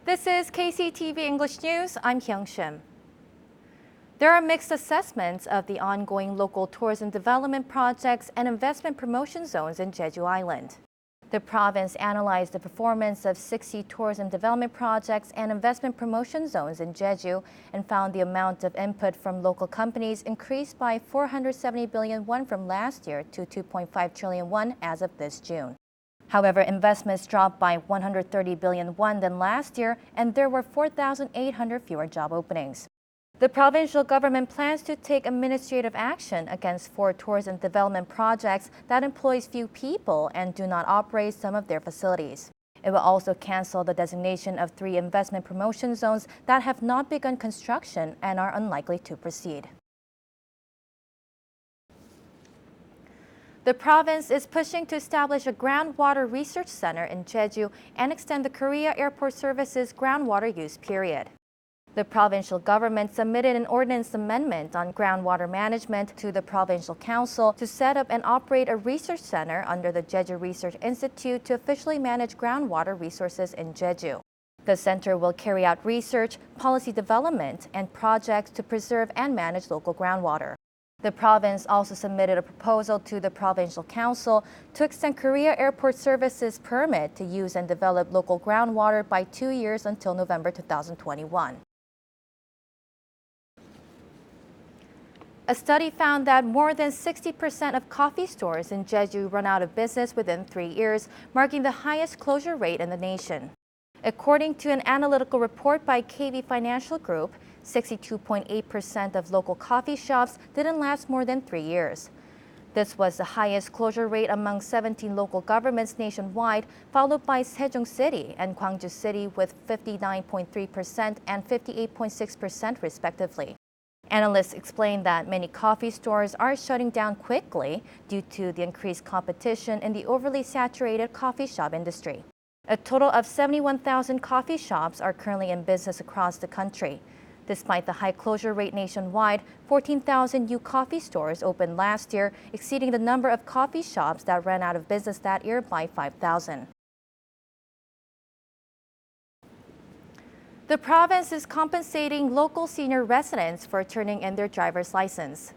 This is KCTV English News. I'm Hyung Shim. There are mixed assessments of the ongoing local tourism development projects and investment promotion zones in Jeju Island. The province analyzed the performance of 60 tourism development projects and investment promotion zones in Jeju and found the amount of input from local companies increased by 470 billion won from last year to 2.5 trillion won as of this June. However, investments dropped by 130 billion won than last year, and there were 4,800 fewer job openings. The provincial government plans to take administrative action against 4 tourism development projects that employs few people and do not operate some of their facilities. It will also cancel the designation of 3 investment promotion zones that have not begun construction and are unlikely to proceed. The province is pushing to establish a groundwater research center in Jeju and extend the Korea Airport Service's groundwater use period. The provincial government submitted an ordinance amendment on groundwater management to the provincial council to set up and operate a research center under the Jeju Research Institute to officially manage groundwater resources in Jeju. The center will carry out research, policy development, and projects to preserve and manage local groundwater. The province also submitted a proposal to the provincial council to extend Korea Airport Service's permit to use and develop local groundwater by 2 years until November 2021. A study found that more than 60% of coffee stores in Jeju run out of business within 3 years, marking the highest closure rate in the nation. According to an analytical report by KB Financial Group, 62.8% of local coffee shops didn't last more than 3 years. This was the highest closure rate among 17 local governments nationwide, followed by Sejong City and Gwangju City with 59.3% and 58.6% respectively. Analysts explain that many coffee stores are shutting down quickly due to the increased competition in the overly saturated coffee shop industry. A total of 71,000 coffee shops are currently in business across the country. Despite the high closure rate nationwide, 14,000 new coffee stores opened last year, exceeding the number of coffee shops that ran out of business that year by 5,000. The province is compensating local senior residents for turning in their driver's license.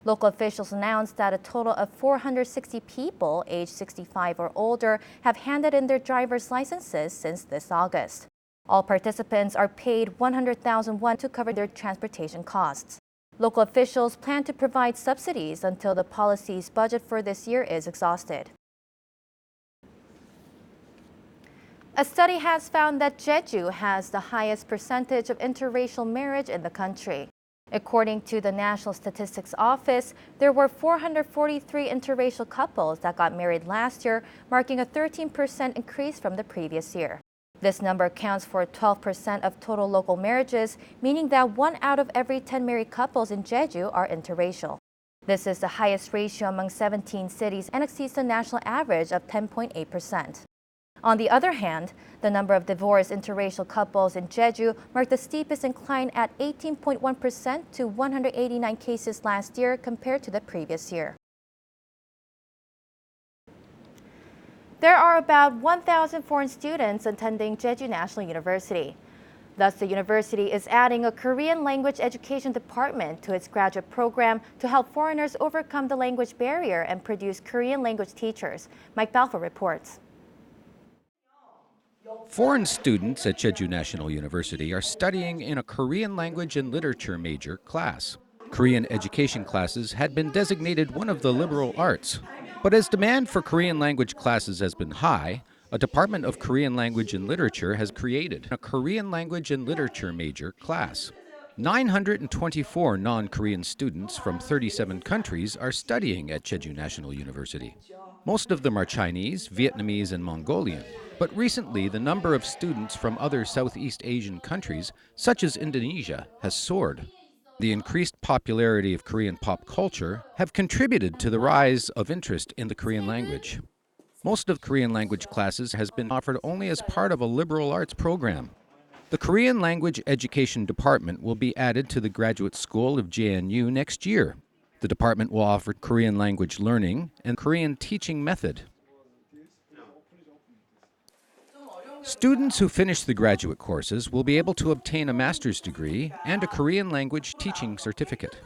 Local officials announced that a total of 460 people aged 65 or older have handed in their driver's licenses since this August. All participants are paid 100,000 won to cover their transportation costs. Local officials plan to provide subsidies until the policy's budget for this year is exhausted. A study has found that Jeju has the highest percentage of interracial marriage in the country. According to the National Statistics Office, there were 443 interracial couples that got married last year, marking a 13% increase from the previous year. This number accounts for 12% of total local marriages, meaning that 1 out of every 10 married couples in Jeju are interracial. This is the highest ratio among 17 cities and exceeds the national average of 10.8%. On the other hand, the number of divorced interracial couples in Jeju marked the steepest incline at 18.1% to 189 cases last year compared to the previous year. There are about 1,000 foreign students attending Jeju National University. Thus, the university is adding a Korean language education department to its graduate program to help foreigners overcome the language barrier and produce Korean language teachers. Mike Balfour reports. Foreign students at Jeju National University are studying in a Korean language and literature major class. Korean education classes had been designated one of the liberal arts. But as demand for Korean language classes has been high, a Department of Korean Language and Literature has created a Korean language and literature major class. 924 non-Korean students from 37 countries are studying at Jeju National University. Most of them are Chinese, Vietnamese, and Mongolian. But recently, the number of students from other Southeast Asian countries, such as Indonesia, has soared. The increased popularity of Korean pop culture have contributed to the rise of interest in the Korean language. Most of Korean language classes has been offered only as part of a liberal arts program. The Korean Language Education Department will be added to the Graduate School of JNU next year. The department will offer Korean language learning and Korean teaching method. Students who finish the graduate courses will be able to obtain a master's degree and a Korean language teaching certificate.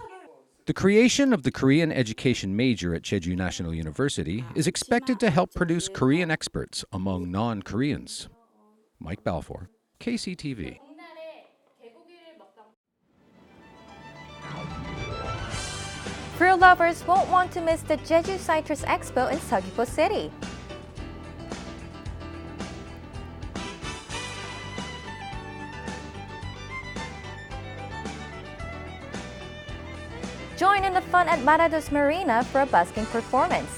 The creation of the Korean education major at Jeju National University is expected to help produce Korean experts among non-Koreans. Mike Balfour, KCTV. Fruit lovers won't want to miss the Jeju Citrus Expo in Seogwipo City. Join in the fun at Marados Marina for a busking performance.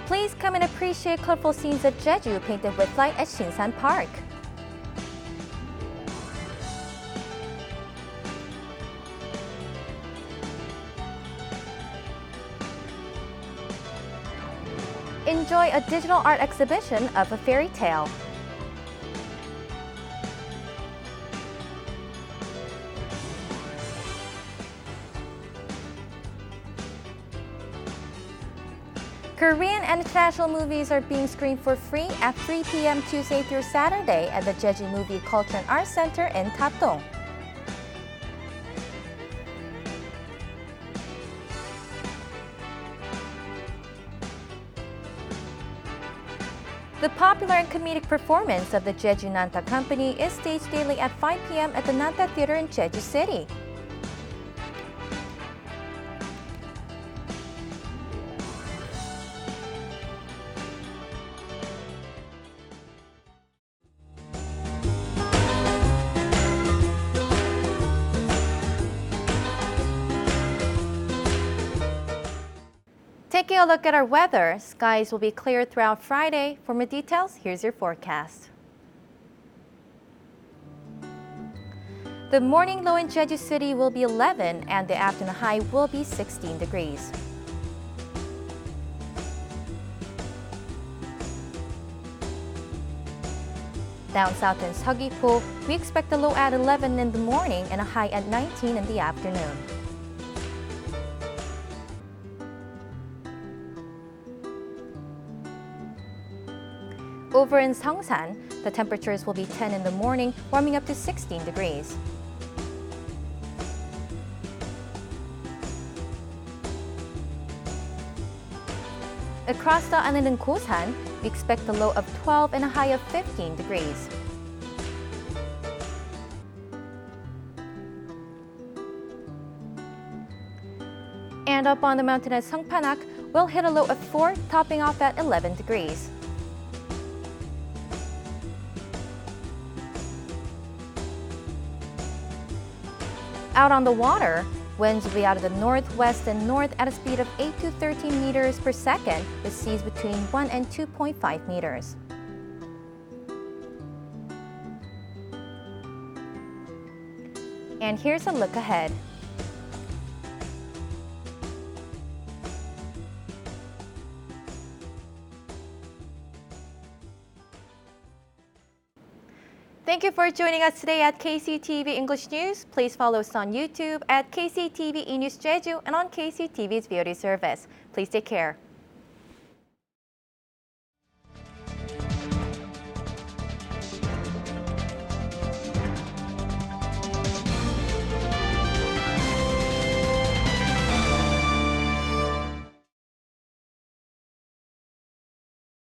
Please come and appreciate colorful scenes of Jeju painted with light at Shinsan Park. Enjoy a digital art exhibition of a fairy tale. Korean and international movies are being screened for free at 3 p.m. Tuesday through Saturday at the Jeju Movie Culture and Arts Center in Tapdong. The popular and comedic performance of the Jeju Nanta Company is staged daily at 5 p.m. at the Nanta Theater in Jeju City. Taking a look at our weather, skies will be clear throughout Friday. For more details, here's your forecast. The morning low in Jeju City will be 11 and the afternoon high will be 16 degrees. Down south in Seogwipo, we expect a low at 11 in the morning and a high at 19 in the afternoon. Over in Seongsan, the temperatures will be 10 in the morning, warming up to 16 degrees. Across the island in Gosan, we expect a low of 12 and a high of 15 degrees. And up on the mountain at Songpanak, we'll hit a low of 4, topping off at 11 degrees. Out on the water, winds will be out of the northwest and north at a speed of 8 to 13 meters per second, with seas between 1 and 2.5 meters. And here's a look ahead. Thank you for joining us today at KCTV English News. Please follow us on YouTube at KCTV E-News Jeju and on KCTV's VOD service. Please take care.